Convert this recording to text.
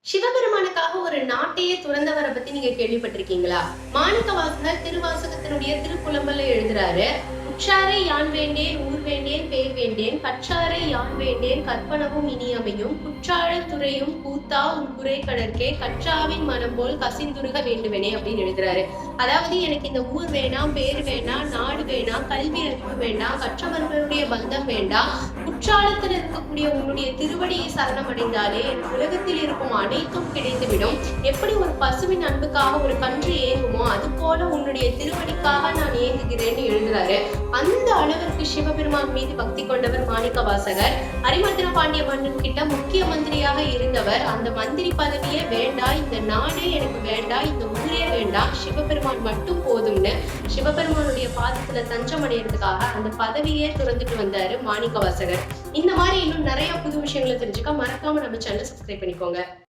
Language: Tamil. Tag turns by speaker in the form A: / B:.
A: சிவபெருமானுக்காக ஒரு நாட்டையே துறந்தவரை பத்தி நீங்க கேள்விப்பட்டிருக்கீங்களா? மாணிக்கவாசகர் திருவாசகத்தினுடைய திருப்புலம்பல்ல எழுதுறாரு. உற்றாரை யான் வேண்டேன் ஊர் வேண்டேன் பேர் வேண்டேன் கற்றாரை யான் வேண்டேன் கற்பனவும் இனியமையும் குற்றாழத் துறையும் கூத்தா உன் குறை கடற்கே கற்றாவின் மனம் போல் கசிந்துருக வேண்டுவனே அப்படின்னு எழுதுறாரு. அதாவது எனக்கு இந்த ஊர் வேணாம், பேர் வேணாம், நாடு வேணாம், கல்வி அறிவு வேண்டாம், கற்றவர்களுடைய பந்தம் வேண்டாம், குற்றாலத்தில் இருக்கக்கூடிய உன்னுடைய திருவடியை சரணமடைந்தாலே என் உலகத்தில் இருக்கும் அனைத்தும் கிடைத்துவிடும். எப்படி ஒரு பசுவின் அன்புக்காக ஒரு கன்று ஏங்குமோ அது போல உன்னுடைய திருவடிக்காக நான் ஏங்குகிறேன்னு எழுதுறாரு. அந்த அளவிற்கு சிவபெருமான் மீது பக்தி கொண்டவர் மாணிக்கவாசகர். அரிமர்த்தன பாண்டிய மன்னன் கிட்ட முக்கிய மந்திரியாக இருந்தவர். அந்த மந்திரி பதவியே வேண்டாம், இந்த நாடே எனக்கு வேண்டாம், இந்த ஊரே வேண்டாம், சிவபெருமான் மட்டும் போதும்னு சிவபெருமானுடைய பாதத்துல தஞ்சம் அடையிறதுக்காக அந்த பதவியே துறந்துட்டு வந்தாரு மாணிக்கவாசகர். இந்த மாதிரி இன்னும் நிறைய புது விஷயங்களை தெரிஞ்சுக்க மறக்காம நம்ம சேனலை சப்ஸ்கிரைப் பண்ணிக்கோங்க.